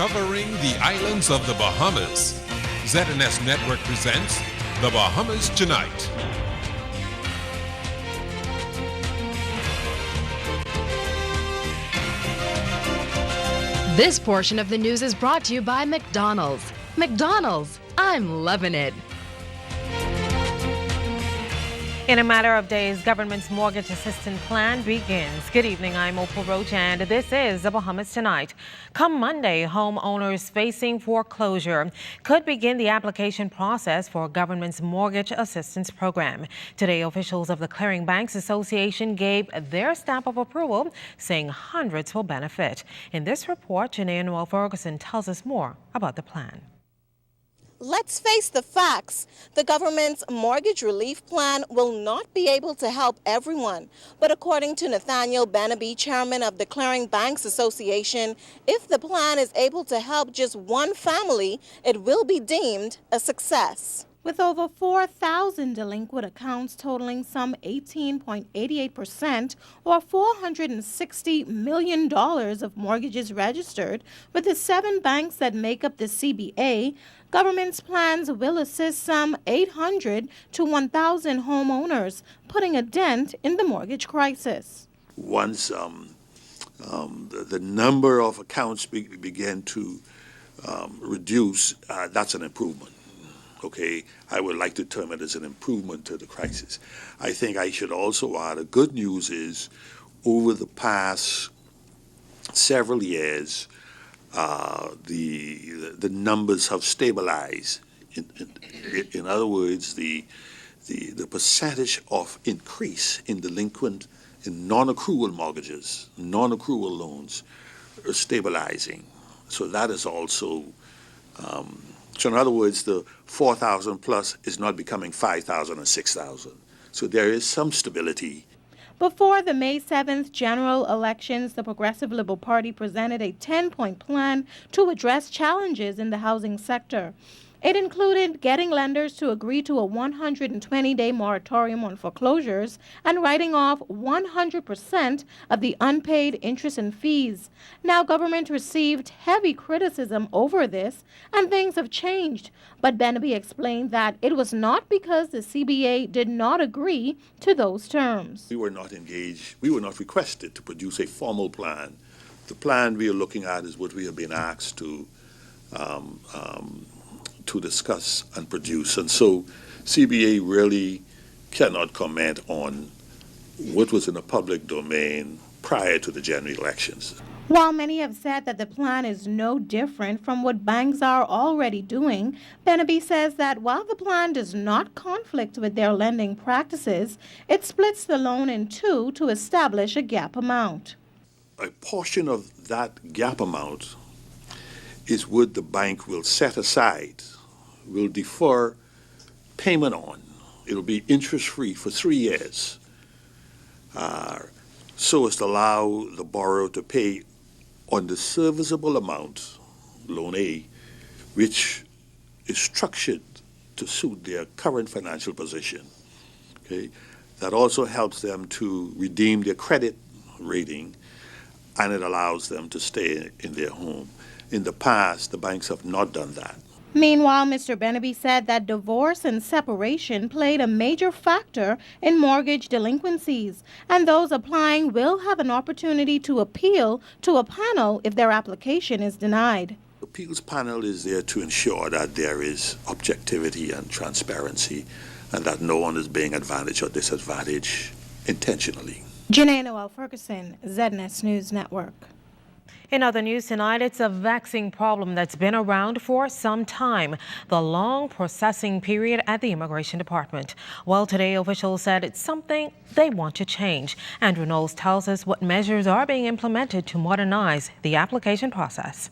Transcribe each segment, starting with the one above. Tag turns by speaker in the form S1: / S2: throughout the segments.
S1: Covering the islands of the Bahamas, ZNS Network presents The Bahamas Tonight.
S2: This portion of the news is brought to you by McDonald's. McDonald's, I'm loving it.
S3: In a matter of days, government's mortgage assistance plan begins. Good evening, I'm Opal Roach, and this is The Bahamas Tonight. Come Monday, homeowners facing foreclosure could begin the application process for government's mortgage assistance program. Today, officials of the Clearing Banks Association gave their stamp of approval, saying hundreds will benefit. In this report, Janae Noel Ferguson tells us more about the plan.
S4: Let's face the facts. The government's mortgage relief plan will not be able to help everyone. But according to Nathaniel Benaby, chairman of the Clearing Banks Association, if the plan is able to help just one family, it will be deemed a success.
S5: With over 4,000 delinquent accounts totaling some 18.88% or $460 million of mortgages registered with the 7 banks that make up the CBA, government's plans will assist some 800 to 1,000 homeowners, putting a dent in the mortgage crisis.
S6: Once the number of accounts began to reduce, that's an improvement. Okay, I would like to term it as an improvement to the crisis. I think I should also add, the good news is, over the past several years, the numbers have stabilized. In other words, the percentage of increase in delinquent in non-accrual mortgages, non-accrual loans, are stabilizing. So that is also. So in other words, the 4,000 plus is not becoming 5,000 or 6,000. So there is some stability.
S5: Before the May 7th general elections, the Progressive Liberal Party presented a 10-point plan to address challenges in the housing sector. It included getting lenders to agree to a 120-day moratorium on foreclosures and writing off 100% of the unpaid interest and fees. Now, government received heavy criticism over this, and things have changed. But Benaby explained that it was not because the CBA did not agree to those terms.
S6: We were not engaged. We were not requested to produce a formal plan. The plan we are looking at is what we have been asked to discuss and produce. And so CBA really cannot comment on what was in the public domain prior to the general elections.
S5: While many have said that the plan is no different from what banks are already doing, Benaby says that while the plan does not conflict with their lending practices, it splits the loan in two to establish a gap amount.
S6: A portion of that gap amount is what the bank will set aside, will defer payment on. It'll be interest-free for 3 years, so as to allow the borrower to pay on the serviceable amount, loan A, which is structured to suit their current financial position. Okay, that also helps them to redeem their credit rating, and it allows them to stay in their home. In the past, the banks have not done that.
S5: Meanwhile, Mr. Benaby said that divorce and separation played a major factor in mortgage delinquencies, and those applying will have an opportunity to appeal to a panel if their application is denied.
S6: The appeals panel is there to ensure that there is objectivity and transparency, and that no one is being advantaged or disadvantaged intentionally.
S5: Janae Noel Ferguson, ZNS News Network.
S3: In other news tonight, it's a vexing problem that's been around for some time, the long processing period at the Immigration Department. Well, today officials said it's something they want to change. Andrew Knowles tells us what measures are being implemented to modernize the application process.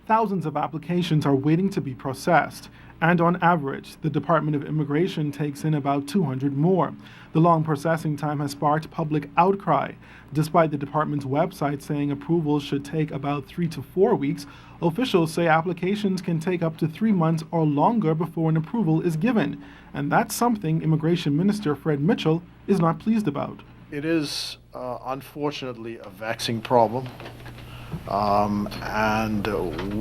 S7: Thousands of applications are waiting to be processed, and on average, the Department of Immigration takes in about 200 more. The long processing time has sparked public outcry. Despite the department's website saying approvals should take about 3 to 4 weeks, officials say applications can take up to 3 months or longer before an approval is given. And that's something Immigration Minister Fred Mitchell is not pleased about.
S8: It is unfortunately a vexing problem. And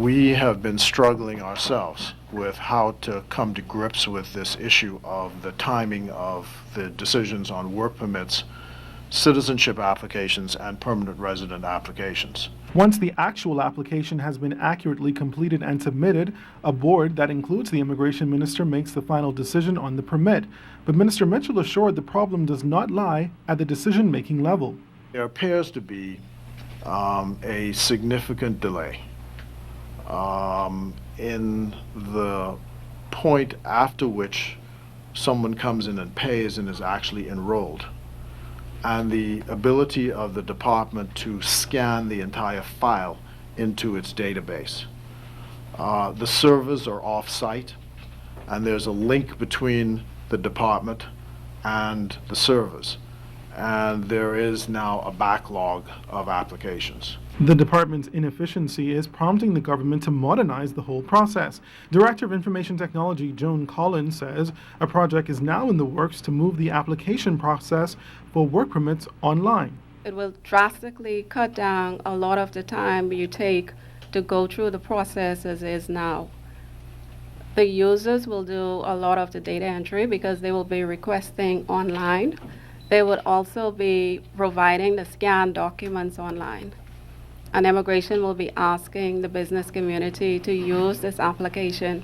S8: we have been struggling ourselves with how to come to grips with this issue of the timing of the decisions on work permits, citizenship applications, and permanent resident applications.
S7: Once the actual application has been accurately completed and submitted, a board that includes the immigration minister makes the final decision on the permit. But Minister Mitchell assured the problem does not lie at the decision-making level.
S8: There appears to be a significant delay in the point after which someone comes in and pays and is actually enrolled, and the ability of the department to scan the entire file into its database. The servers are off-site, and there's a link between the department and the servers, and there is now a backlog of applications.
S7: The department's inefficiency is prompting the government to modernize the whole process. Director of Information Technology Joan Collins says a project is now in the works to move the application process for work permits online.
S9: It will drastically cut down a lot of the time you take to go through the process as is now. The users will do a lot of the data entry because they will be requesting online. They would also be providing the scanned documents online. And immigration will be asking the business community to use this application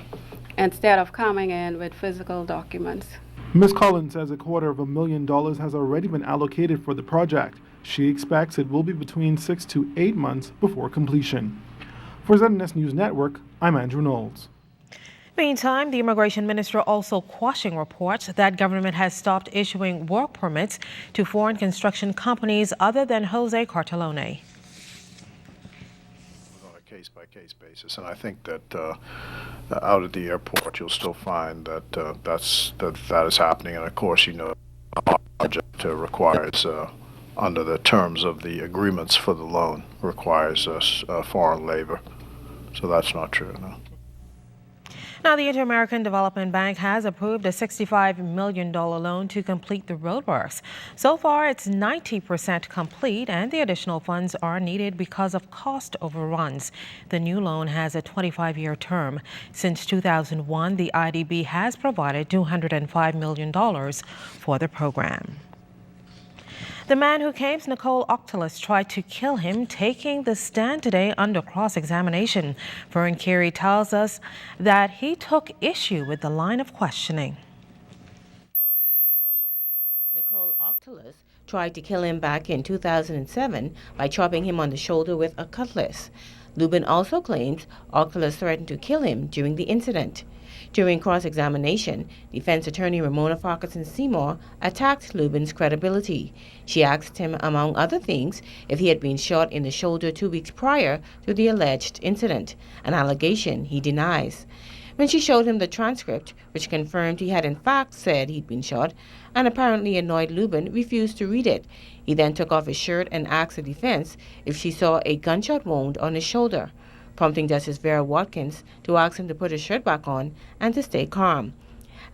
S9: instead of coming in with physical documents.
S7: Ms. Collins says $250,000 has already been allocated for the project. She expects it will be between 6 to 8 months before completion. For ZNS News Network, I'm Andrew Knowles.
S3: Meantime, the immigration minister also quashing reports that government has stopped issuing work permits to foreign construction companies other than Jose Cartellone.
S8: On a case-by-case basis, and I think that out at the airport you'll still find that that is happening. And of course, you know, our project requires, under the terms of the agreements for the loan, requires foreign labor. So that's not true, no.
S3: Now, the Inter-American Development Bank has approved a $65 million loan to complete the roadworks. So far, it's 90% complete, and the additional funds are needed because of cost overruns. The new loan has a 25-year term. Since 2001, the IDB has provided $205 million for the program. The man who claims Nicole Oculus tried to kill him taking the stand today under cross-examination. Vern Carey tells us that he took issue with the line of questioning.
S10: Nicole Oculus tried to kill him back in 2007 by chopping him on the shoulder with a cutlass. Lubin also claims Oculus threatened to kill him during the incident. During cross-examination, defense attorney Ramona Farquharson-Seymour attacked Lubin's credibility. She asked him, among other things, if he had been shot in the shoulder 2 weeks prior to the alleged incident, an allegation he denies. When she showed him the transcript, which confirmed he had in fact said he'd been shot, an apparently annoyed Lubin refused to read it. He then took off his shirt and asked the defense if she saw a gunshot wound on his shoulder, prompting Justice Vera Watkins to ask him to put his shirt back on and to stay calm.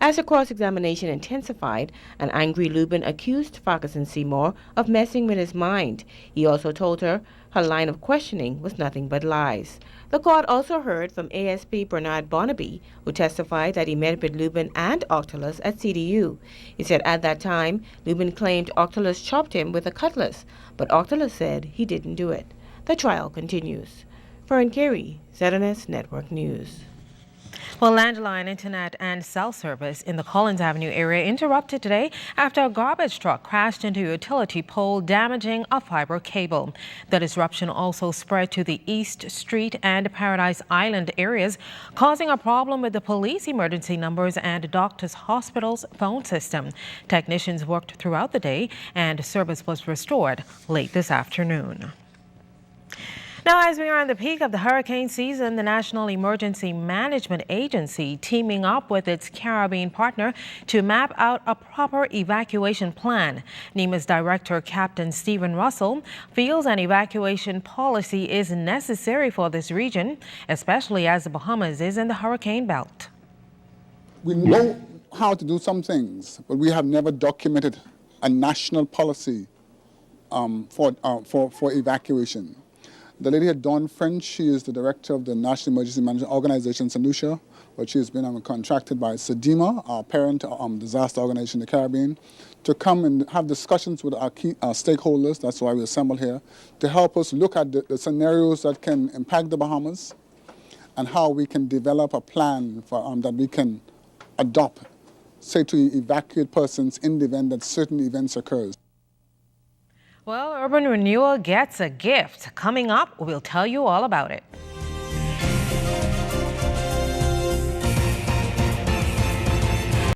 S10: As the cross-examination intensified, an angry Lubin accused Farquharson-Seymour of messing with his mind. He also told her line of questioning was nothing but lies. The court also heard from ASP Bernard Barnaby, who testified that he met with Lubin and Oculus at CDU. He said at that time, Lubin claimed Oculus chopped him with a cutlass, but Oculus said he didn't do it. The trial continues. Vern Carey, ZNS Network News.
S3: Well, landline, internet, and cell service in the Collins Avenue area interrupted today after a garbage truck crashed into a utility pole, damaging a fiber cable. The disruption also spread to the East Street and Paradise Island areas, causing a problem with the police emergency numbers and doctors' hospitals' phone system. Technicians worked throughout the day, and service was restored late this afternoon. Now, as we are in the peak of the hurricane season, the National Emergency Management Agency, teaming up with its Caribbean partner to map out a proper evacuation plan. NEMA's director, Captain Stephen Russell, feels an evacuation policy is necessary for this region, especially as the Bahamas is in the hurricane belt.
S11: We know how to do some things, but we have never documented a national policy for evacuation. The lady had Dawn French. She is the director of the National Emergency Management Organization, St. Lucia, but she has been contracted by SEDEMA, our parent disaster organization in the Caribbean, to come and have discussions with our key stakeholders. That's why we assembled here, to help us look at the scenarios that can impact the Bahamas and how we can develop a plan for, that we can adopt, say, to evacuate persons in the event that certain events occurs.
S3: Well, Urban Renewal gets a gift. Coming up, we'll tell you all about it.